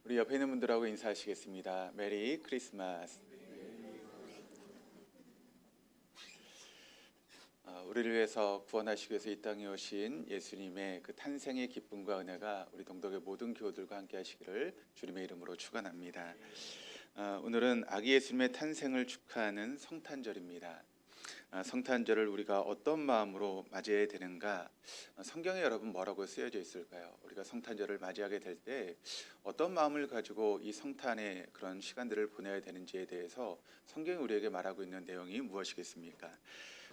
우리 옆에 있는 분들하고 인사하시겠습니다. 메리 크리스마스. 우리를 위해서 구원하시기 위해서 이 땅에 오신 예수님의 그 탄생의 기쁨과 은혜가 우리 동덕의 모든 교우들과 함께 하시기를 주님의 이름으로 축원합니다. 오늘은 아기 예수님의 탄생을 축하하는 성탄절입니다. 성탄절을 우리가 어떤 마음으로 맞이해야 되는가? 성경에 여러분 뭐라고 쓰여져 있을까요? 우리가 성탄절을 맞이하게 될 때 어떤 마음을 가지고 이 성탄의 그런 시간들을 보내야 되는지에 대해서 성경이 우리에게 말하고 있는 내용이 무엇이겠습니까?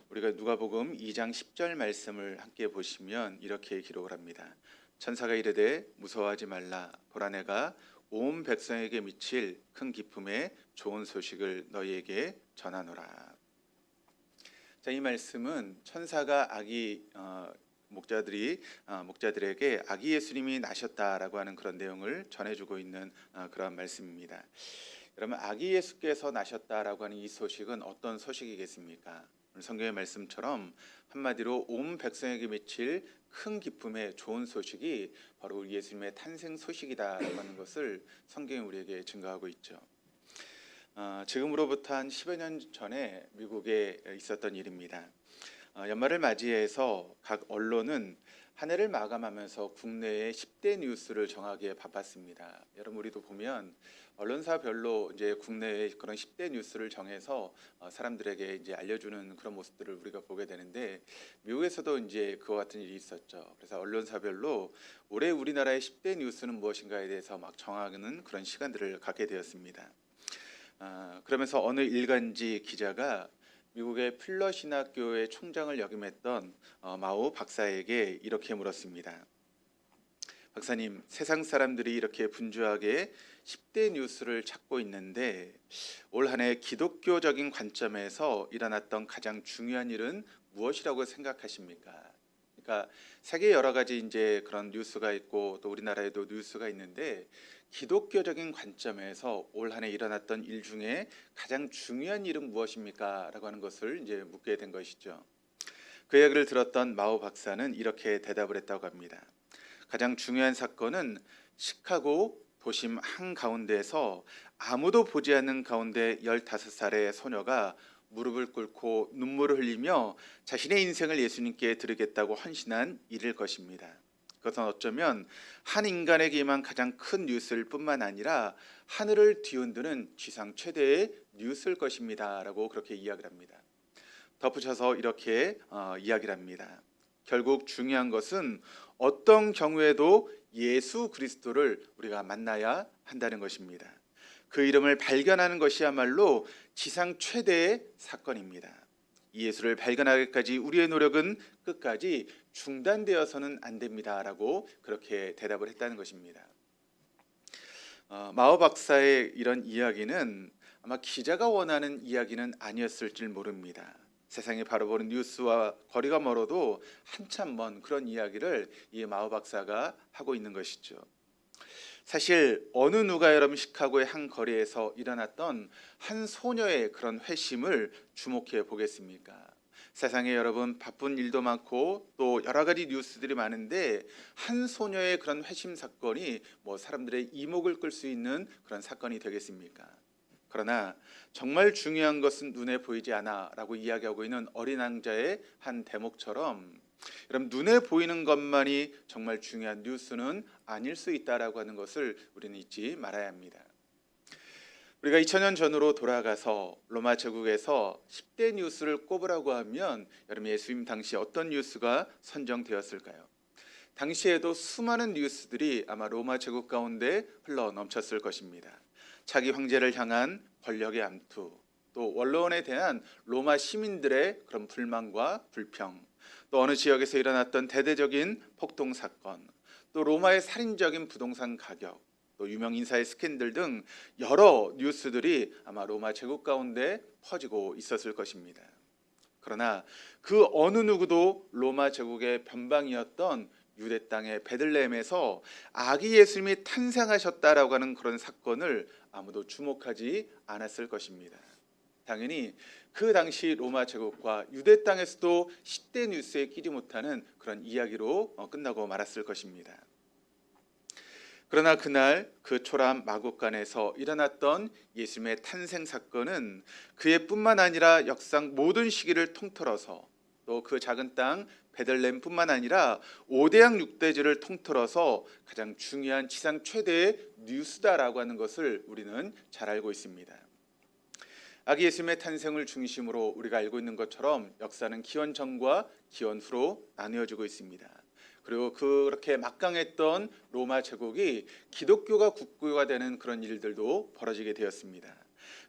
우리가 누가복음 2장 10절 말씀을 함께 보시면 이렇게 기록을 합니다. 천사가 이르되 무서워하지 말라. 보라 내가 온 백성에게 미칠 큰 기쁨의 좋은 소식을 너희에게 전하노라. 자, 이 말씀은 천사가 아기 목자들에게 아기 예수님이 나셨다라고 하는 그런 내용을 전해주고 있는 그런 말씀입니다. 여러분, 아기 예수께서 나셨다라고 하는 이 소식은 어떤 소식이겠습니까? 성경의 말씀처럼 한마디로 온 백성에게 미칠 큰 기쁨의 좋은 소식이 바로 우리 예수님의 탄생 소식이다라고 하는 것을 성경이 우리에게 증거하고 있죠. 지금으로부터 한 10여 년 전에 미국에 있었던 일입니다. 연말을 맞이해서 각 언론은 한 해를 마감하면서 국내의 10대 뉴스를 정하기에 바빴습니다. 여러분, 우리도 보면 언론사별로 이제 국내의 그런 10대 뉴스를 정해서 사람들에게 이제 알려주는 그런 모습들을 우리가 보게 되는데, 미국에서도 이제 그와 같은 일이 있었죠. 그래서 언론사별로 올해 우리나라의 10대 뉴스는 무엇인가에 대해서 막 정하는 그런 시간들을 갖게 되었습니다. 그러면서 어느 일간지 기자가 미국의 필러 신학교의 총장을 역임했던 마오 박사에게 이렇게 물었습니다. 박사님, 세상 사람들이 이렇게 분주하게 10대 뉴스를 찾고 있는데 올 한 해 기독교적인 관점에서 일어났던 가장 중요한 일은 무엇이라고 생각하십니까? 그러니까 세계 여러 가지 이제 그런 뉴스가 있고 또 우리나라에도 뉴스가 있는데, 기독교적인 관점에서 올 한 해 일어났던 일 중에 가장 중요한 일은 무엇입니까? 라고 하는 것을 이제 묻게 된 것이죠. 그 이야기를 들었던 마오 박사는 이렇게 대답을 했다고 합니다. 가장 중요한 사건은 시카고 도심 한가운데에서 아무도 보지 않는 가운데 15살의 소녀가 무릎을 꿇고 눈물을 흘리며 자신의 인생을 예수님께 드리겠다고 헌신한 일일 것입니다. 그것은 어쩌면 한 인간에게만 가장 큰 뉴스일 뿐만 아니라 하늘을 뒤흔드는 지상 최대의 뉴스일 것입니다 라고 그렇게 이야기를 합니다. 덧붙여서 이렇게 이야기를 합니다. 결국 중요한 것은 어떤 경우에도 예수 그리스도를 우리가 만나야 한다는 것입니다. 그 이름을 발견하는 것이야말로 지상 최대의 사건입니다. 이 예수를 발견하기까지 우리의 노력은 끝까지 중단되어서는 안 됩니다 라고 그렇게 대답을 했다는 것입니다. 마오 박사의 이런 이야기는 아마 기자가 원하는 이야기는 아니었을지 모릅니다. 세상에 바로 보는 뉴스와 거리가 멀어도 한참 먼 그런 이야기를 이 마오 박사가 하고 있는 것이죠. 사실 어느 누가 여러분 시카고의 한 거리에서 일어났던 한 소녀의 그런 회심을 주목해 보겠습니까? 세상에 여러분 바쁜 일도 많고 또 여러 가지 뉴스들이 많은데, 한 소녀의 그런 회심 사건이 뭐 사람들의 이목을 끌 수 있는 그런 사건이 되겠습니까? 그러나 정말 중요한 것은 눈에 보이지 않아 라고 이야기하고 있는 어린 왕자의 한 대목처럼, 여러분 눈에 보이는 것만이 정말 중요한 뉴스는 아닐 수 있다라고 하는 것을 우리는 잊지 말아야 합니다. 우리가 2000년 전으로 돌아가서 로마 제국에서 10대 뉴스를 꼽으라고 하면 여러분 예수님 당시 어떤 뉴스가 선정되었을까요? 당시에도 수많은 뉴스들이 아마 로마 제국 가운데 흘러 넘쳤을 것입니다. 차기 황제를 향한 권력의 암투, 또 원로원에 대한 로마 시민들의 그런 불만과 불평, 또 어느 지역에서 일어났던 대대적인 폭동 사건, 또 로마의 살인적인 부동산 가격, 또 유명 인사의 스캔들 등 여러 뉴스들이 아마 로마 제국 가운데 퍼지고 있었을 것입니다. 그러나 그 어느 누구도 로마 제국의 변방이었던 유대 땅의 베들레헴에서 아기 예수님이 탄생하셨다라고 하는 그런 사건을 아무도 주목하지 않았을 것입니다. 당연히 그 당시 로마 제국과 유대 땅에서도 10대 뉴스에 끼지 못하는 그런 이야기로 끝나고 말았을 것입니다. 그러나 그날 그 초라한 마국간에서 일어났던 예수님의 탄생 사건은 그의 뿐만 아니라 역상 모든 시기를 통틀어서, 또 그 작은 땅 베들레헴뿐만 아니라 5대양 6대지를 통틀어서 가장 중요한 지상 최대의 뉴스다라고 하는 것을 우리는 잘 알고 있습니다. 아기 예수님의 탄생을 중심으로 우리가 알고 있는 것처럼 역사는 기원 전과 기원 후로 나누어지고 있습니다. 그리고 그렇게 막강했던 로마 제국이 기독교가 국교가 되는 그런 일들도 벌어지게 되었습니다.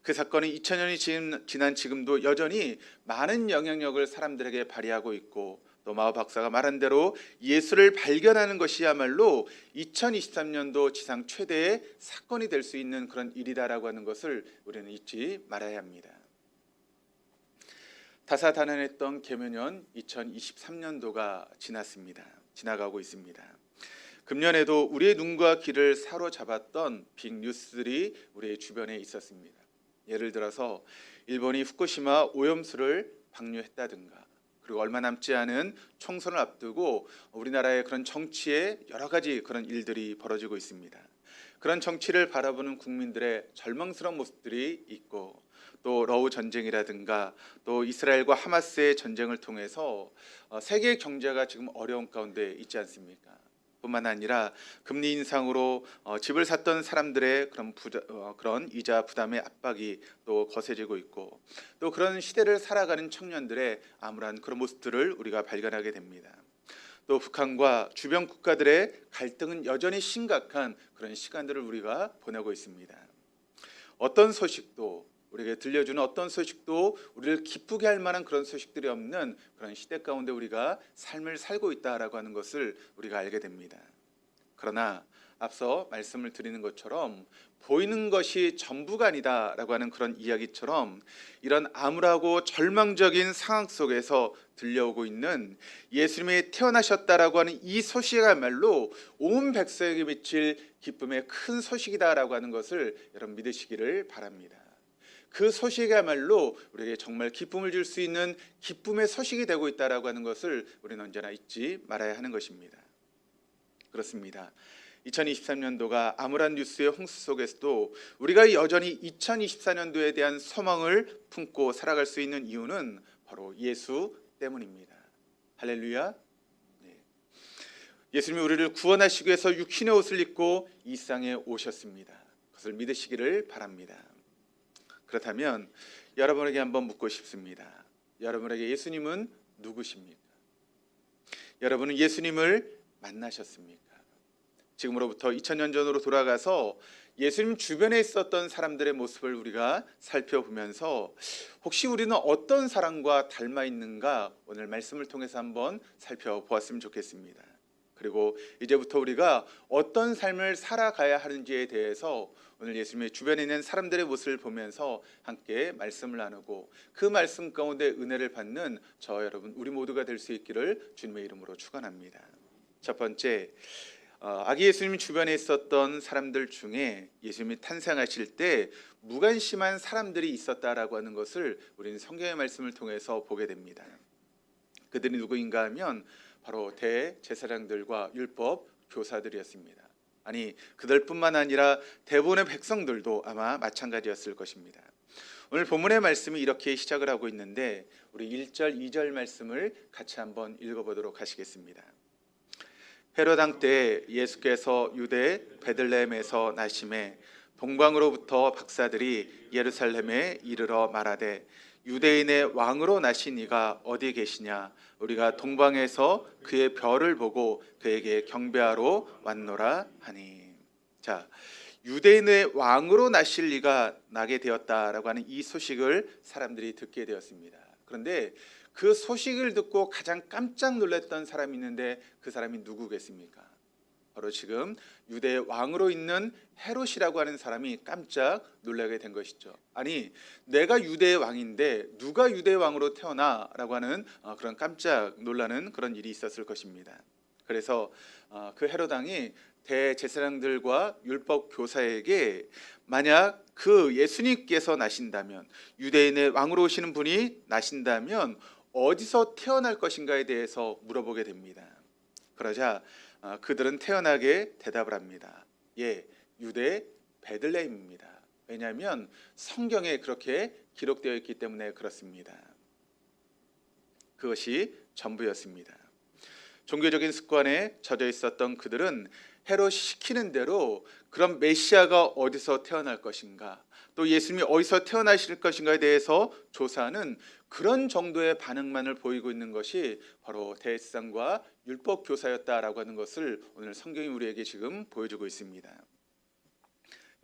그 사건이 2000년이 지난 지금도 여전히 많은 영향력을 사람들에게 발휘하고 있고, 또 마오 박사가 말한 대로 예수를 발견하는 것이야말로 2023년도 지상 최대의 사건이 될 수 있는 그런 일이다라고 하는 것을 우리는 잊지 말아야 합니다. 다사다난했던 계묘년 2023년도가 지나가고 있습니다. 금년에도 우리의 눈과 귀를 사로잡았던 빅뉴스들이 우리의 주변에 있었습니다. 예를 들어서 일본이 후쿠시마 오염수를 방류했다든가, 그리고 얼마 남지 않은 총선을 앞두고 우리나라의 그런 정치에 여러 가지 그런 일들이 벌어지고 있습니다. 그런 정치를 바라보는 국민들의 절망스러운 모습들이 있고, 또 러우 전쟁이라든가 또 이스라엘과 하마스의 전쟁을 통해서 세계 경제가 지금 어려운 가운데 있지 않습니까? 뿐만 아니라 금리 인상으로 집을 샀던 사람들의 그런 이자 부담의 압박이 또 거세지고 있고, 또 그런 시대를 살아가는 청년들의 암울한 그런 모습들을 우리가 발견하게 됩니다. 또 북한과 주변 국가들의 갈등은 여전히 심각한 그런 시간들을 우리가 보내고 있습니다. 우리에게 들려주는 어떤 소식도 우리를 기쁘게 할 만한 그런 소식들이 없는 그런 시대 가운데 우리가 삶을 살고 있다라고 하는 것을 우리가 알게 됩니다. 그러나 앞서 말씀을 드리는 것처럼 보이는 것이 전부가 아니다라고 하는 그런 이야기처럼, 이런 암울하고 절망적인 상황 속에서 들려오고 있는 예수님이 태어나셨다라고 하는 이 소식이야말로 온 백성에게 미칠 기쁨의 큰 소식이다라고 하는 것을 여러분 믿으시기를 바랍니다. 그 소식이야말로 우리에게 정말 기쁨을 줄 수 있는 기쁨의 소식이 되고 있다라고 하는 것을 우리는 언제나 잊지 말아야 하는 것입니다. 그렇습니다. 2023년도가 암울한 뉴스의 홍수 속에서도 우리가 여전히 2024년도에 대한 소망을 품고 살아갈 수 있는 이유는 바로 예수 때문입니다. 할렐루야. 네. 예수님이 우리를 구원하시기 위해서 육신의 옷을 입고 이 세상에 오셨습니다. 그것을 믿으시기를 바랍니다. 그렇다면 여러분에게 한번 묻고 싶습니다. 여러분에게 예수님은 누구십니까? 여러분은 예수님을 만나셨습니까? 지금으로부터 2000년 전으로 돌아가서 예수님 주변에 있었던 사람들의 모습을 우리가 살펴보면서 혹시 우리는 어떤 사람과 닮아 있는가 오늘 말씀을 통해서 한번 살펴보았으면 좋겠습니다. 그리고 이제부터 우리가 어떤 삶을 살아가야 하는지에 대해서 오늘 예수님의 주변에 있는 사람들의 모습을 보면서 함께 말씀을 나누고, 그 말씀 가운데 은혜를 받는 저 여러분 우리 모두가 될 수 있기를 주님의 이름으로 축원합니다. 첫 번째, 아기 예수님 주변에 있었던 사람들 중에 예수님이 탄생하실 때 무관심한 사람들이 있었다라고 하는 것을 우리는 성경의 말씀을 통해서 보게 됩니다. 그들이 누구인가 하면 바로 대제사장들과 율법 교사들이었습니다. 아니, 그들뿐만 아니라 대부분의 백성들도 아마 마찬가지였을 것입니다. 오늘 본문의 말씀이 이렇게 시작을 하고 있는데 우리 1절, 2절 말씀을 같이 한번 읽어보도록 하시겠습니다. 헤롯 왕 때 예수께서 유대 베들레헴에서 나심에 동방으로부터 박사들이 예루살렘에 이르러 말하되 유대인의 왕으로 나신 이가 어디 계시냐? 우리가 동방에서 그의 별을 보고 그에게 경배하러 왔노라 하니. 자, 유대인의 왕으로 나실 이가 나게 되었다라고 하는 이 소식을 사람들이 듣게 되었습니다. 그런데 그 소식을 듣고 가장 깜짝 놀랐던 사람이 있는데 그 사람이 누구겠습니까? 바로 지금 유대의 왕으로 있는 헤롯이라고 하는 사람이 깜짝 놀라게 된 것이죠. 아니, 내가 유대의 왕인데 누가 유대의 왕으로 태어나라고 하는 그런 깜짝 놀라는 그런 일이 있었을 것입니다. 그래서 그 헤롯 왕이 대제사장들과 율법 교사에게 만약 그 예수님께서 나신다면, 유대인의 왕으로 오시는 분이 나신다면 어디서 태어날 것인가에 대해서 물어보게 됩니다. 그러자 그들은 태연하게 대답을 합니다. 예, 유대 베들레헴입니다. 왜냐하면 성경에 그렇게 기록되어 있기 때문에 그렇습니다. 그것이 전부였습니다. 종교적인 습관에 젖어 있었던 그들은 헤롯이 시키는 대로 그럼 메시아가 어디서 태어날 것인가, 또 예수님이 어디서 태어나실 것인가에 대해서 조사하는 그런 정도의 반응만을 보이고 있는 것이 바로 대제사장과 율법 교사였다라고 하는 것을 오늘 성경이 우리에게 지금 보여주고 있습니다.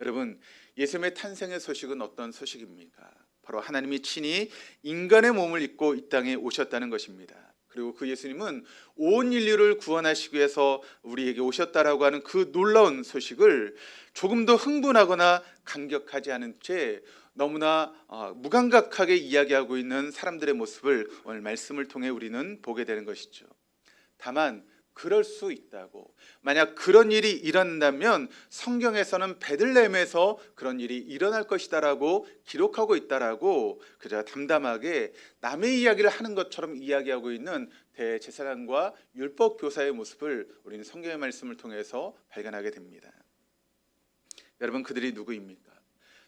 여러분, 예수님의 탄생의 소식은 어떤 소식입니까? 바로 하나님이 친히 인간의 몸을 입고 이 땅에 오셨다는 것입니다. 그리고 그 예수님은 온 인류를 구원하시기 위해서 우리에게 오셨다라고 하는 그 놀라운 소식을 조금도 흥분하거나 감격하지 않은 채 너무나 무감각하게 이야기하고 있는 사람들의 모습을 오늘 말씀을 통해 우리는 보게 되는 것이죠. 다만 그럴 수 있다고, 만약 그런 일이 일어난다면 성경에서는 베들레헴에서 그런 일이 일어날 것이다라고 기록하고 있다라고 그저 담담하게 남의 이야기를 하는 것처럼 이야기하고 있는 대제사장과 율법 교사의 모습을 우리는 성경의 말씀을 통해서 발견하게 됩니다. 여러분, 그들이 누구입니까?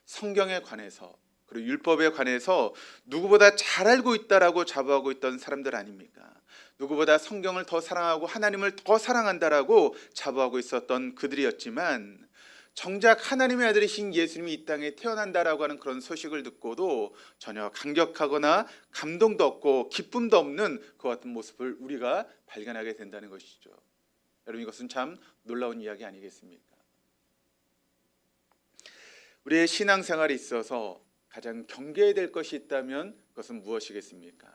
성경에 관해서 그리고 율법에 관해서 누구보다 잘 알고 있다라고 자부하고 있던 사람들 아닙니까? 누구보다 성경을 더 사랑하고 하나님을 더 사랑한다라고 자부하고 있었던 그들이었지만, 정작 하나님의 아들이신 예수님이 이 땅에 태어난다라고 하는 그런 소식을 듣고도 전혀 감격하거나 감동도 없고 기쁨도 없는 그 같은 모습을 우리가 발견하게 된다는 것이죠. 여러분, 이것은 참 놀라운 이야기 아니겠습니까? 우리의 신앙생활에 있어서 가장 경계해야 될 것이 있다면 그것은 무엇이겠습니까?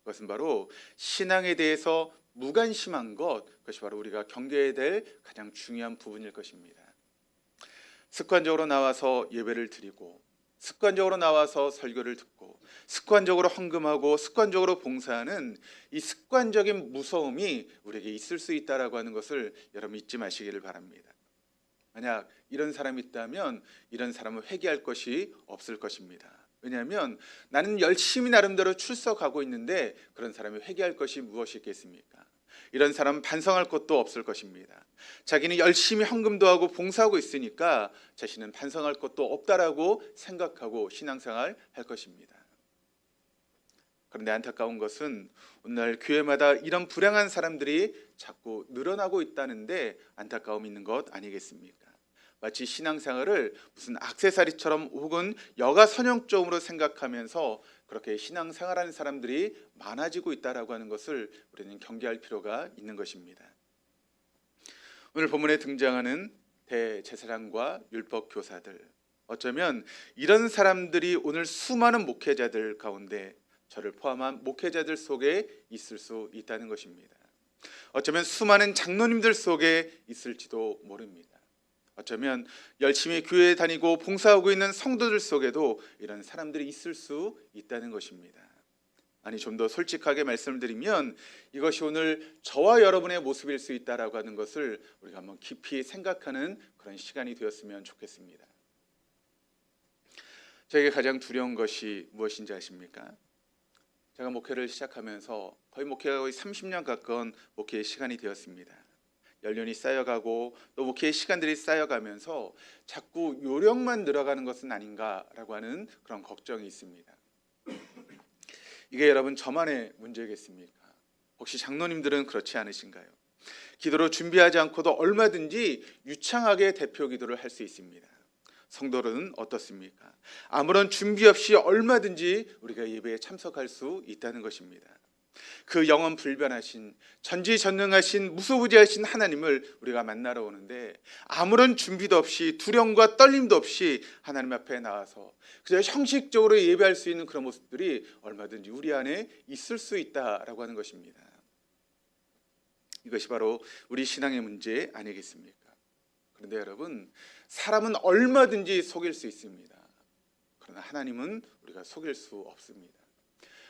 그것은 바로 신앙에 대해서 무관심한 것, 그것이 바로 우리가 경계해야 될 가장 중요한 부분일 것입니다. 습관적으로 나와서 예배를 드리고, 습관적으로 나와서 설교를 듣고, 습관적으로 헌금하고, 습관적으로 봉사하는 이 습관적인 무서움이 우리에게 있을 수 있다라고 하는 것을 여러분 잊지 마시기를 바랍니다. 만약 이런 사람이 있다면 이런 사람은 회개할 것이 없을 것입니다. 왜냐하면 나는 열심히 나름대로 출석하고 있는데 그런 사람이 회개할 것이 무엇이 있겠습니까? 이런 사람은 반성할 것도 없을 것입니다. 자기는 열심히 헌금도 하고 봉사하고 있으니까 자신은 반성할 것도 없다라고 생각하고 신앙생활 할 것입니다. 그런데 안타까운 것은 오늘 교회마다 이런 불행한 사람들이 자꾸 늘어나고 있다는데 안타까움이 있는 것 아니겠습니까? 마치 신앙생활을 무슨 액세서리처럼 혹은 여가 선형적으로 생각하면서 그렇게 신앙생활하는 사람들이 많아지고 있다라고 하는 것을 우리는 경계할 필요가 있는 것입니다. 오늘 본문에 등장하는 대제사장과 율법 교사들, 어쩌면 이런 사람들이 오늘 수많은 목회자들 가운데 저를 포함한 목회자들 속에 있을 수 있다는 것입니다. 어쩌면 수많은 장로님들 속에 있을지도 모릅니다. 어쩌면 열심히 교회에 다니고 봉사하고 있는 성도들 속에도 이런 사람들이 있을 수 있다는 것입니다. 아니, 좀 더 솔직하게 말씀을 드리면 이것이 오늘 저와 여러분의 모습일 수 있다라고 하는 것을 우리가 한번 깊이 생각하는 그런 시간이 되었으면 좋겠습니다. 저에게 가장 두려운 것이 무엇인지 아십니까? 제가 목회를 시작하면서 거의 목회가 30년 가까운 목회의 시간이 되었습니다. 연륜이 쌓여가고 또 목회의 시간들이 쌓여가면서 자꾸 요령만 늘어가는 것은 아닌가라고 하는 그런 걱정이 있습니다. 이게 여러분 저만의 문제겠습니까? 혹시 장로님들은 그렇지 않으신가요? 기도로 준비하지 않고도 얼마든지 유창하게 대표 기도를 할 수 있습니다. 성도는 어떻습니까? 아무런 준비 없이 얼마든지 우리가 예배에 참석할 수 있다는 것입니다. 그 영원 불변하신 전지전능하신 무소부지하신 하나님을 우리가 만나러 오는데 아무런 준비도 없이 두려움과 떨림도 없이 하나님 앞에 나와서 그저 형식적으로 예배할 수 있는 그런 모습들이 얼마든지 우리 안에 있을 수 있다라고 하는 것입니다. 이것이 바로 우리 신앙의 문제 아니겠습니까? 그런데 여러분, 사람은 얼마든지 속일 수 있습니다. 그러나 하나님은 우리가 속일 수 없습니다.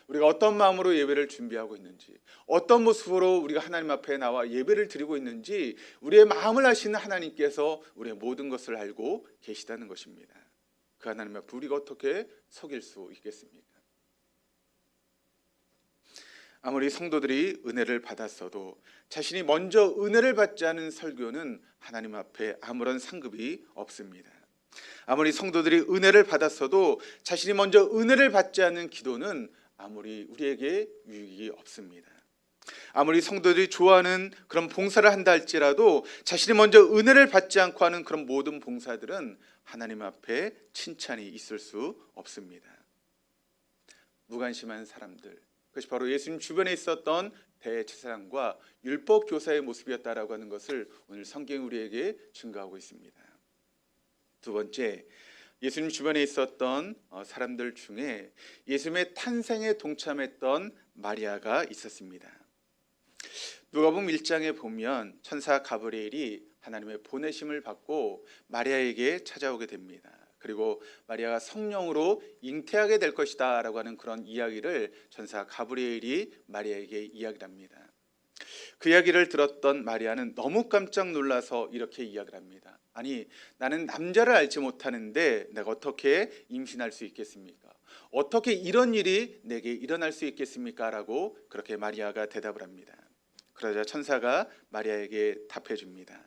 우리가 어떤 마음으로 예배를 준비하고 있는지, 어떤 모습으로 우리가 하나님 앞에 나와 예배를 드리고 있는지 우리의 마음을 아시는 하나님께서 우리의 모든 것을 알고 계시다는 것입니다. 그 하나님 앞에 우리가 어떻게 속일 수 있겠습니까? 아무리 성도들이 은혜를 받았어도 자신이 먼저 은혜를 받지 않은 설교는 하나님 앞에 아무런 상급이 없습니다. 아무리 성도들이 은혜를 받았어도 자신이 먼저 은혜를 받지 않은 기도는 아무리 우리에게 유익이 없습니다. 아무리 성도들이 좋아하는 그런 봉사를 한다 할지라도 자신이 먼저 은혜를 받지 않고 하는 그런 모든 봉사들은 하나님 앞에 칭찬이 있을 수 없습니다. 무관심한 사람들, 그것이 바로 예수님 주변에 있었던 대제사장과 율법 교사의 모습이었다라고 하는 것을 오늘 성경이 우리에게 증거하고 있습니다. 두 번째, 예수님 주변에 있었던 사람들 중에 예수님의 탄생에 동참했던 마리아가 있었습니다. 누가복음 1장에 보면 천사 가브리엘이 하나님의 보내심을 받고 마리아에게 찾아오게 됩니다. 그리고 마리아가 성령으로 잉태하게 될 것이다 라고 하는 그런 이야기를 천사 가브리엘이 마리아에게 이야기를 합니다. 그 이야기를 들었던 마리아는 너무 깜짝 놀라서 이렇게 이야기를 합니다. 아니, 나는 남자를 알지 못하는데 내가 어떻게 임신할 수 있겠습니까? 어떻게 이런 일이 내게 일어날 수 있겠습니까? 라고 그렇게 마리아가 대답을 합니다. 그러자 천사가 마리아에게 답해 줍니다.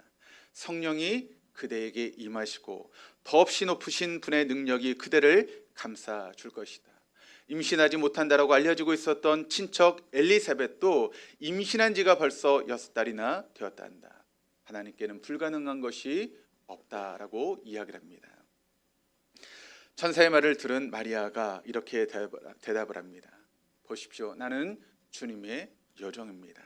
성령이 그대에게 임하시고 더없이 높으신 분의 능력이 그대를 감싸 줄 것이다. 임신하지 못한다라고 알려지고 있었던 친척 엘리사벳도 임신한 지가 벌써 6달이나 되었다 한다. 하나님께는 불가능한 것이 없다라고 이야기를 합니다. 천사의 말을 들은 마리아가 이렇게 대답을 합니다. 보십시오, 나는 주님의 여종입니다.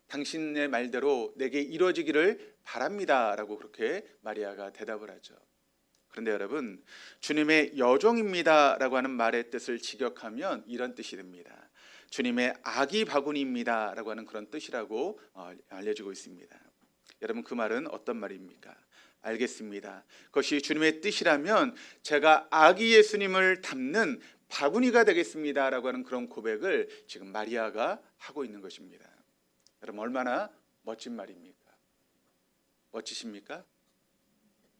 당신의 말대로 내게 이루어지기를 바랍니다 라고 그렇게 마리아가 대답을 하죠. 그런데 여러분, 주님의 여종입니다 라고 하는 말의 뜻을 직역하면 이런 뜻이 됩니다. 주님의 아기 바구니입니다 라고 하는 그런 뜻이라고 알려지고 있습니다. 여러분, 그 말은 어떤 말입니까? 알겠습니다. 그것이 주님의 뜻이라면 제가 아기 예수님을 담는 바구니가 되겠습니다 라고 하는 그런 고백을 지금 마리아가 하고 있는 것입니다. 여러분, 얼마나 멋진 말입니까? 멋지십니까?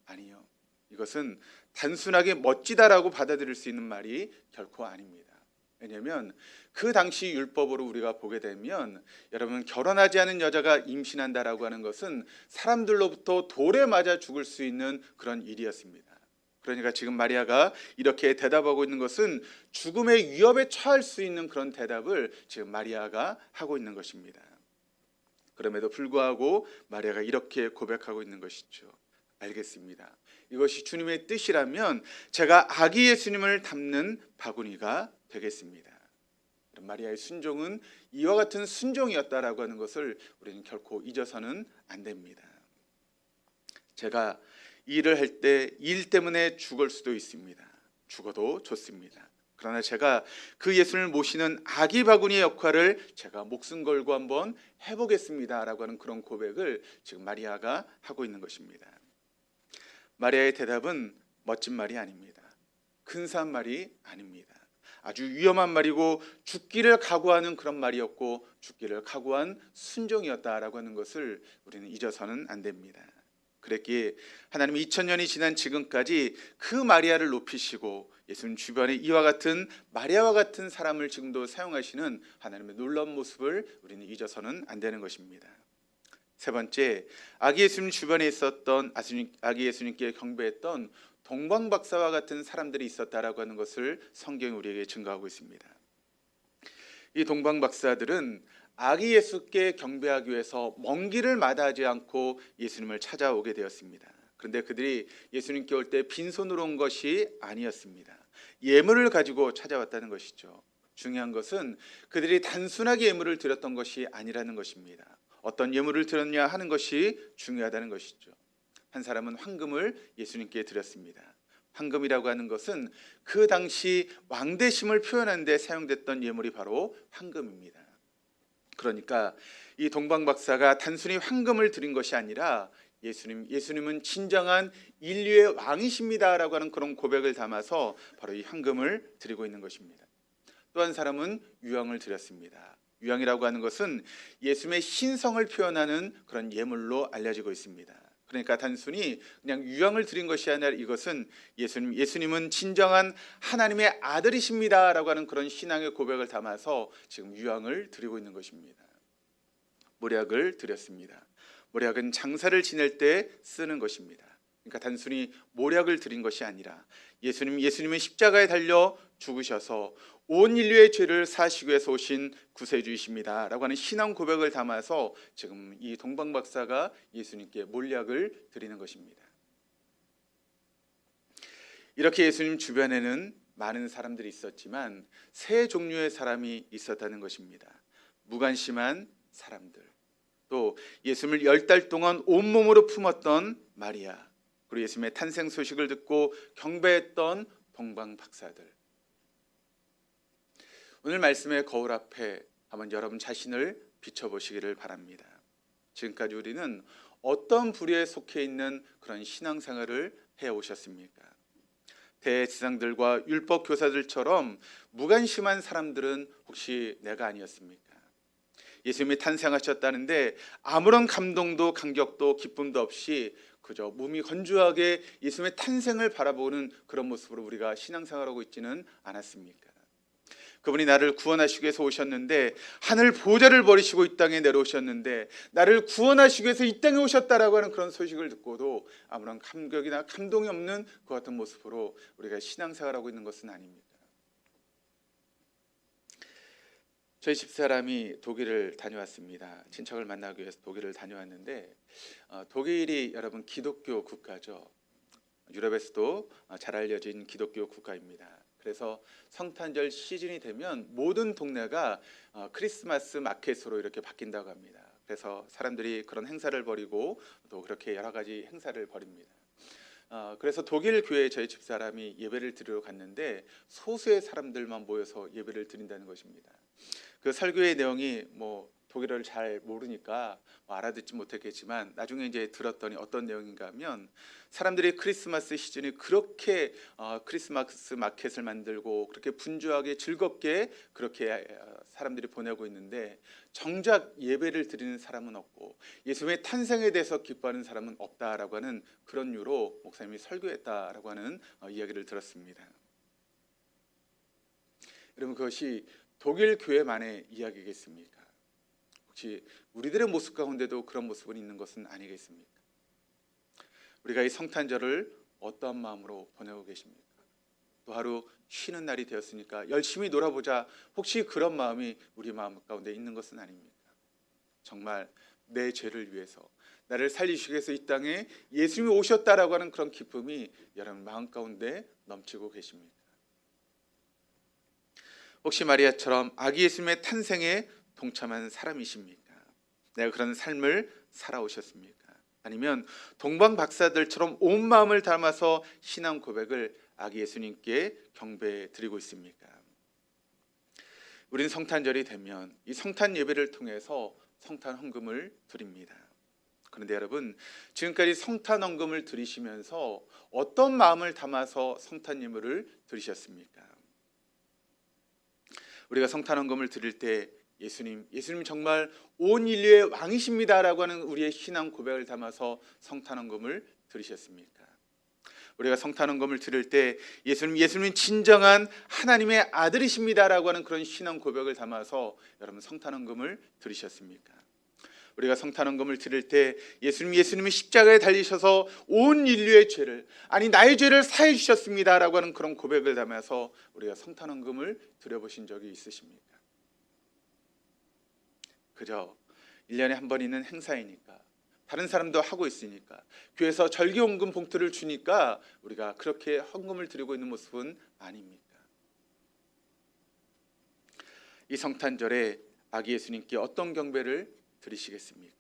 아니요. 이것은 단순하게 멋지다라고 받아들일 수 있는 말이 결코 아닙니다. 왜냐하면 그 당시 율법으로 우리가 보게 되면 여러분, 결혼하지 않은 여자가 임신한다라고 하는 것은 사람들로부터 돌에 맞아 죽을 수 있는 그런 일이었습니다. 그러니까 지금 마리아가 이렇게 대답하고 있는 것은 죽음의 위협에 처할 수 있는 그런 대답을 지금 마리아가 하고 있는 것입니다. 그럼에도 불구하고 마리아가 이렇게 고백하고 있는 것이죠. 알겠습니다. 이것이 주님의 뜻이라면 제가 아기 예수님을 담는 바구니가 되겠습니다. 마리아의 순종은 이와 같은 순종이었다라고 하는 것을 우리는 결코 잊어서는 안 됩니다. 제가 일을 할 때 일 때문에 죽을 수도 있습니다. 죽어도 좋습니다. 그러나 제가 그 예수님을 모시는 아기 바구니의 역할을 제가 목숨 걸고 한번 해보겠습니다 라고 하는 그런 고백을 지금 마리아가 하고 있는 것입니다. 마리아의 대답은 멋진 말이 아닙니다. 근사한 말이 아닙니다. 아주 위험한 말이고 죽기를 각오하는 그런 말이었고 죽기를 각오한 순종이었다라고 하는 것을 우리는 잊어서는 안 됩니다. 그랬기에 하나님이 2000년이 지난 지금까지 그 마리아를 높이시고 예수님 주변에 이와 같은 마리아와 같은 사람을 지금도 사용하시는 하나님의 놀라운 모습을 우리는 잊어서는 안 되는 것입니다. 세 번째, 아기 예수님 주변에 있었던 아기 예수님께 경배했던 동방박사와 같은 사람들이 있었다라고 하는 것을 성경이 우리에게 증거하고 있습니다. 이 동방박사들은 아기 예수께 경배하기 위해서 먼 길을 마다하지 않고 예수님을 찾아오게 되었습니다. 그런데 그들이 예수님께 올 때 빈손으로 온 것이 아니었습니다. 예물을 가지고 찾아왔다는 것이죠. 중요한 것은 그들이 단순하게 예물을 드렸던 것이 아니라는 것입니다. 어떤 예물을 드렸냐 하는 것이 중요하다는 것이죠. 한 사람은 황금을 예수님께 드렸습니다. 황금이라고 하는 것은 그 당시 왕대심을 표현하는 데 사용됐던 예물이 바로 황금입니다. 그러니까 이 동방박사가 단순히 황금을 드린 것이 아니라 예수님은 진정한 인류의 왕이십니다라고 하는 그런 고백을 담아서 바로 이 황금을 드리고 있는 것입니다. 또 한 사람은 유황을 드렸습니다. 유황이라고 하는 것은 예수님의 신성을 표현하는 그런 예물로 알려지고 있습니다. 그러니까 단순히 그냥 유향을 드린 것이 아니라 이것은 예수님은 진정한 하나님의 아들이십니다라고 하는 그런 신앙의 고백을 담아서 지금 유향을 드리고 있는 것입니다. 모략을 드렸습니다. 모략은 장사를 지낼 때 쓰는 것입니다. 그러니까 단순히 모략을 드린 것이 아니라 예수님은 십자가에 달려 죽으셔서 온 인류의 죄를 사시기 위해서 오신 구세주이십니다 라고 하는 신앙 고백을 담아서 지금 이 동방 박사가 예수님께 몰약을 드리는 것입니다. 이렇게 예수님 주변에는 많은 사람들이 있었지만 세 종류의 사람이 있었다는 것입니다. 무관심한 사람들, 또 예수님을 10달 동안 온몸으로 품었던 마리아, 그리고 예수님의 탄생 소식을 듣고 경배했던 동방 박사들. 오늘 말씀의 거울 앞에 한번 여러분 자신을 비춰보시기를 바랍니다. 지금까지 우리는 어떤 부류에 속해 있는 그런 신앙생활을 해오셨습니까? 대제사장들과 율법 교사들처럼 무관심한 사람들은 혹시 내가 아니었습니까? 예수님이 탄생하셨다는데 아무런 감동도 감격도 기쁨도 없이 그저 몸이 건조하게 예수님의 탄생을 바라보는 그런 모습으로 우리가 신앙생활하고 있지는 않았습니까? 그분이 나를 구원하시기 위해서 오셨는데, 하늘 보좌를 버리시고 이 땅에 내려오셨는데 나를 구원하시기 위해서 이 땅에 오셨다라고 하는 그런 소식을 듣고도 아무런 감격이나 감동이 없는 그 같은 모습으로 우리가 신앙생활하고 있는 것은 아닙니다. 저희 집사람이 독일을 다녀왔습니다. 친척을 만나기 위해서 독일을 다녀왔는데 독일이 여러분 기독교 국가죠. 유럽에서도 잘 알려진 기독교 국가입니다. 그래서 성탄절 시즌이 되면 모든 동네가 크리스마스 마켓으로 이렇게 바뀐다고 합니다. 그래서 사람들이 그런 행사를 벌이고 또 그렇게 여러 가지 행사를 벌입니다. 그래서 독일 교회에 저희 집사람이 예배를 드리러 갔는데 소수의 사람들만 모여서 예배를 드린다는 것입니다. 그 설교의 내용이 독일어를 잘 모르니까 알아듣지 못했겠지만 나중에 이제 들었더니 어떤 내용인가 하면, 사람들이 크리스마스 시즌에 그렇게 크리스마스 마켓을 만들고 그렇게 분주하게 즐겁게 그렇게 사람들이 보내고 있는데 정작 예배를 드리는 사람은 없고 예수님의 탄생에 대해서 기뻐하는 사람은 없다라고 하는 그런 이유로 목사님이 설교했다라고 하는 이야기를 들었습니다. 여러분, 그것이 독일 교회만의 이야기겠습니까? 혹시 우리들의 모습 가운데도 그런 모습은 있는 것은 아니겠습니까? 우리가 이 성탄절을 어떠한 마음으로 보내고 계십니까? 또 하루 쉬는 날이 되었으니까 열심히 놀아보자, 혹시 그런 마음이 우리 마음 가운데 있는 것은 아닙니까? 정말 내 죄를 위해서 나를 살리시기 위해서 이 땅에 예수님이 오셨다라고 하는 그런 기쁨이 여러분 마음 가운데 넘치고 계십니까? 혹시 마리아처럼 아기 예수님의 탄생에 동참한 사람이십니까? 내가 그런 삶을 살아오셨습니까? 아니면 동방 박사들처럼 온 마음을 담아서 신앙 고백을 아기 예수님께 경배해 드리고 있습니까? 우리는 성탄절이 되면 이 성탄 예배를 통해서 성탄 헌금을 드립니다. 그런데 여러분, 지금까지 성탄 헌금을 드리시면서 어떤 마음을 담아서 성탄 예물을 드리셨습니까? 우리가 성탄 헌금을 드릴 때 예수님 정말 온 인류의 왕이십니다라고 하는 우리의 신앙 고백을 담아서 성탄 헌금을 드리셨습니까? 우리가 성탄 헌금을 드릴 때 예수님이 진정한 하나님의 아들이십니다라고 하는 그런 신앙 고백을 담아서 여러분 성탄 헌금을 드리셨습니까? 우리가 성탄 헌금을 드릴 때 예수님이 십자가에 달리셔서 온 인류의 죄를, 아니 나의 죄를 사해 주셨습니다라고 하는 그런 고백을 담아서 우리가 성탄 헌금을 드려보신 적이 있으십니까? 그저 1년에 한 번 있는 행사이니까, 다른 사람도 하고 있으니까, 교회에서 절기헌금 봉투를 주니까 우리가 그렇게 헌금을 드리고 있는 모습은 아닙니까? 이 성탄절에 아기 예수님께 어떤 경배를 드리시겠습니까?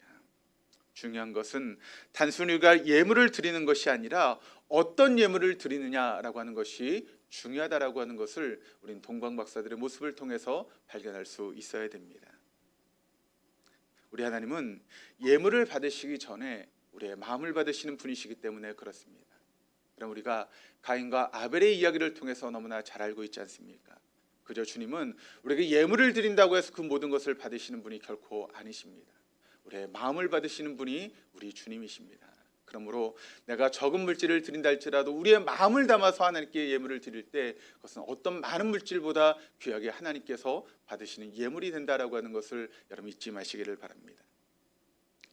중요한 것은 단순히 우리가 예물을 드리는 것이 아니라 어떤 예물을 드리느냐라고 하는 것이 중요하다라고 하는 것을 우리는 동방 박사들의 모습을 통해서 발견할 수 있어야 됩니다. 우리 하나님은 예물을 받으시기 전에 우리의 마음을 받으시는 분이시기 때문에 그렇습니다. 그럼 우리가 가인과 아벨의 이야기를 통해서 너무나 잘 알고 있지 않습니까? 그저 주님은 우리에게 예물을 드린다고 해서 그 모든 것을 받으시는 분이 결코 아니십니다. 우리의 마음을 받으시는 분이 우리 주님이십니다. 그러므로 내가 적은 물질을 드린다 할지라도 우리의 마음을 담아서 하나님께 예물을 드릴 때 그것은 어떤 많은 물질보다 귀하게 하나님께서 받으시는 예물이 된다라고 하는 것을 여러분 잊지 마시기를 바랍니다.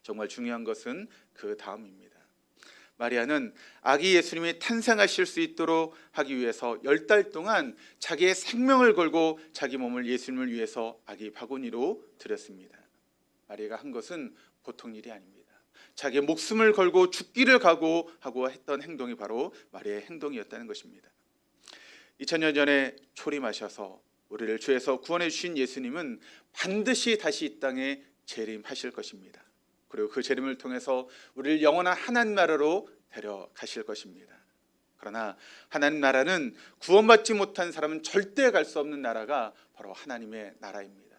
정말 중요한 것은 그 다음입니다. 마리아는 아기 예수님이 탄생하실 수 있도록 하기 위해서 10달 동안 자기의 생명을 걸고 자기 몸을 예수님을 위해서 아기 바구니로 드렸습니다. 마리아가 한 것은 보통 일이 아닙니다. 자기의 목숨을 걸고 죽기를 각오하고 했던 행동이 바로 마리아의 행동이었다는 것입니다. 2000년 전에 초림하셔서 우리를 죄에서 구원해 주신 예수님은 반드시 다시 이 땅에 재림하실 것입니다. 그리고 그 재림을 통해서 우리를 영원한 하나님 나라로 데려가실 것입니다. 그러나 하나님 나라는 구원받지 못한 사람은 절대 갈 수 없는 나라가 바로 하나님의 나라입니다.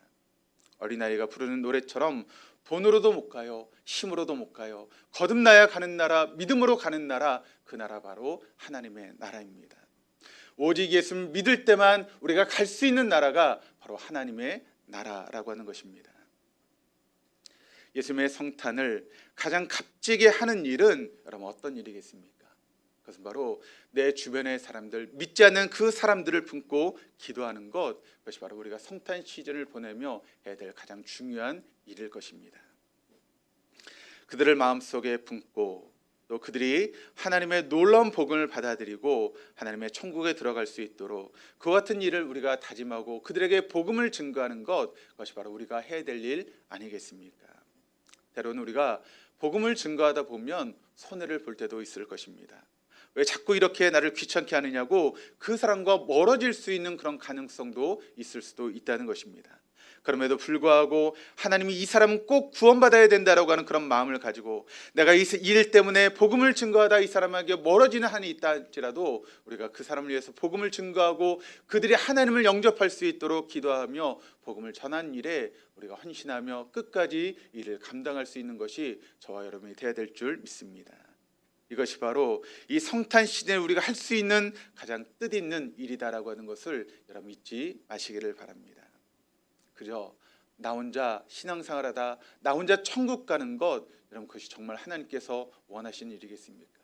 어린아이가 부르는 노래처럼 돈으로도 못 가요, 힘으로도 못 가요. 거듭나야 가는 나라, 믿음으로 가는 나라, 그 나라 바로 하나님의 나라입니다. 오직 예수를 믿을 때만 우리가 갈 수 있는 나라가 바로 하나님의 나라라고 하는 것입니다. 예수님의 성탄을 가장 값지게 하는 일은 여러분 어떤 일이겠습니까? 그것은 바로 내 주변의 사람들, 믿지 않는 그 사람들을 품고 기도하는 것, 그것이 바로 우리가 성탄 시즌을 보내며 해야 될 가장 중요한 일일 것입니다. 그들을 마음속에 품고 또 그들이 하나님의 놀라운 복음을 받아들이고 하나님의 천국에 들어갈 수 있도록 그와 같은 일을 우리가 다짐하고 그들에게 복음을 증거하는 것, 그것이 바로 우리가 해야 될 일 아니겠습니까? 때로는 우리가 복음을 증거하다 보면 손해를 볼 때도 있을 것입니다. 왜 자꾸 이렇게 나를 귀찮게 하느냐고 그 사람과 멀어질 수 있는 그런 가능성도 있을 수도 있다는 것입니다. 그럼에도 불구하고 하나님이 이 사람은 꼭 구원받아야 된다라고 하는 그런 마음을 가지고 내가 이 일 때문에 복음을 증거하다 이 사람에게 멀어지는 한이 있다 할지라도 우리가 그 사람을 위해서 복음을 증거하고 그들이 하나님을 영접할 수 있도록 기도하며 복음을 전하는 일에 우리가 헌신하며 끝까지 일을 감당할 수 있는 것이 저와 여러분이 되어야 될 줄 믿습니다. 이것이 바로 이 성탄 시대에 우리가 할 수 있는 가장 뜻있는 일이다라고 하는 것을 여러분 잊지 마시기를 바랍니다. 그저 나 혼자 신앙생활하다 나 혼자 천국 가는 것, 여러분 그것이 정말 하나님께서 원하시는 일이겠습니까?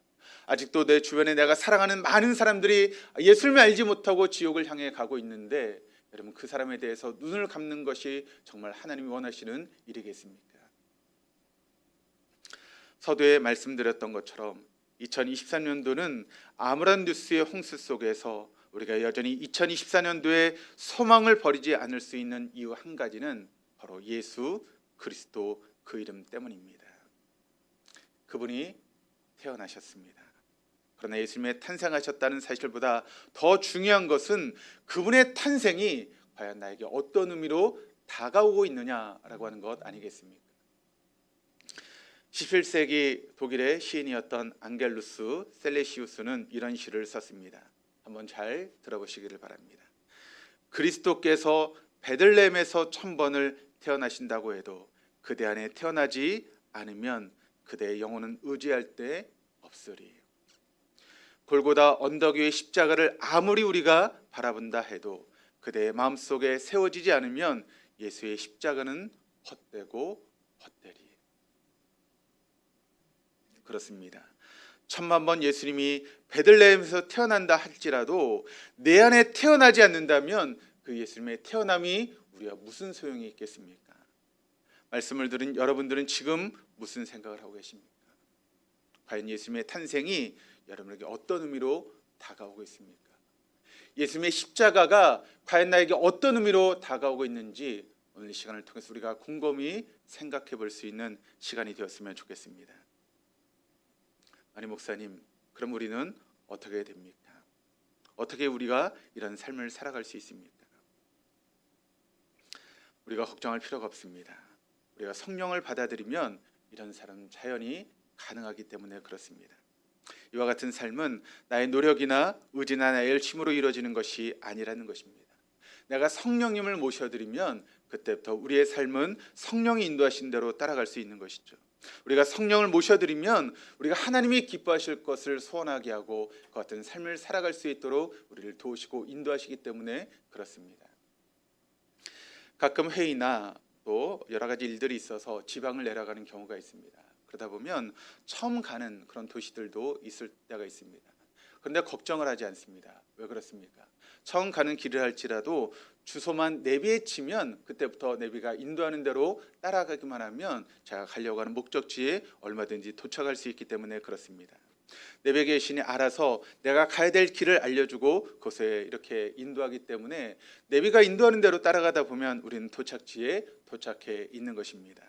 아직도 내 주변에 내가 사랑하는 많은 사람들이 예수님을 알지 못하고 지옥을 향해 가고 있는데 여러분 그 사람에 대해서 눈을 감는 것이 정말 하나님이 원하시는 일이겠습니까? 서두에 말씀드렸던 것처럼 2023년도는 아무런 뉴스의 홍수 속에서 우리가 여전히 2024년도에 소망을 버리지 않을 수 있는 이유 한 가지는 바로 예수 그리스도 그 이름 때문입니다. 그분이 태어나셨습니다. 그러나 예수님의 탄생하셨다는 사실보다 더 중요한 것은 그분의 탄생이 과연 나에게 어떤 의미로 다가오고 있느냐라고 하는 것 아니겠습니까? 17세기 독일의 시인이었던 앙겔루스 셀레시우스는 이런 시를 썼습니다. 한번 잘 들어보시기를 바랍니다. 그리스도께서 베들레헴에서 1000번을 태어나신다고 해도 그대 안에 태어나지 않으면 그대의 영혼은 의지할 데 없으리. 골고다 언덕 위의 십자가를 아무리 우리가 바라본다 해도 그대의 마음속에 세워지지 않으면 예수의 십자가는 헛되고 헛되리. 그렇습니다. 1000만 번 예수님이 베들레헴에서 태어난다 할지라도 내 안에 태어나지 않는다면 그 예수님의 태어남이 우리가 무슨 소용이 있겠습니까? 말씀을 들은 여러분들은 지금 무슨 생각을 하고 계십니까? 과연 예수님의 탄생이 여러분에게 어떤 의미로 다가오고 있습니까? 예수님의 십자가가 과연 나에게 어떤 의미로 다가오고 있는지 오늘 이 시간을 통해서 우리가 곰곰이 생각해 볼 수 있는 시간이 되었으면 좋겠습니다. 아니 목사님, 그럼 우리는 어떻게 해야 됩니까? 어떻게 우리가 이런 삶을 살아갈 수 있습니까? 우리가 걱정할 필요가 없습니다. 우리가 성령을 받아들이면 이런 삶은 자연히 가능하기 때문에 그렇습니다. 이와 같은 삶은 나의 노력이나 의지나 나의 열심으로 이루어지는 것이 아니라는 것입니다. 내가 성령님을 모셔드리면 그때부터 우리의 삶은 성령이 인도하신 대로 따라갈 수 있는 것이죠. 우리가 성령을 모셔드리면 우리가 하나님이 기뻐하실 것을 소원하게 하고 그 같은 삶을 살아갈 수 있도록 우리를 도우시고 인도하시기 때문에 그렇습니다. 가끔 회의나 또 여러 가지 일들이 있어서 지방을 내려가는 경우가 있습니다. 그러다 보면 처음 가는 그런 도시들도 있을 때가 있습니다. 그런데 걱정을 하지 않습니다. 왜 그렇습니까? 처음 가는 길을 할지라도 주소만 내비에 치면 그때부터 내비가 인도하는 대로 따라가기만 하면 제가 가려고 하는 목적지에 얼마든지 도착할 수 있기 때문에 그렇습니다. 내비게이션이 알아서 내가 가야 될 길을 알려주고 그곳에 이렇게 인도하기 때문에 내비가 인도하는 대로 따라가다 보면 우리는 도착지에 도착해 있는 것입니다.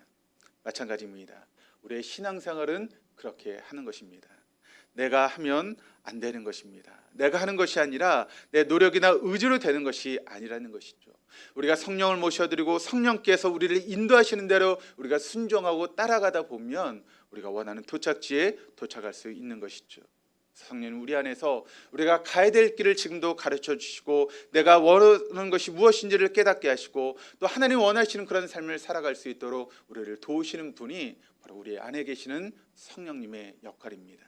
마찬가지입니다. 우리의 신앙생활은 그렇게 하는 것입니다. 내가 하면 안 되는 것입니다. 내가 하는 것이 아니라 내 노력이나 의지로 되는 것이 아니라는 것이죠. 우리가 성령을 모셔드리고 성령께서 우리를 인도하시는 대로 우리가 순종하고 따라가다 보면 우리가 원하는 도착지에 도착할 수 있는 것이죠. 성령은 우리 안에서 우리가 가야 될 길을 지금도 가르쳐 주시고 내가 원하는 것이 무엇인지를 깨닫게 하시고 또 하나님 원하시는 그런 삶을 살아갈 수 있도록 우리를 도우시는 분이 바로 우리 안에 계시는 성령님의 역할입니다.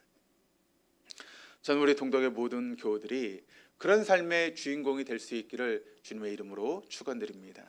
저는 우리 동덕의 모든 교우들이 그런 삶의 주인공이 될 수 있기를 주님의 이름으로 축원드립니다.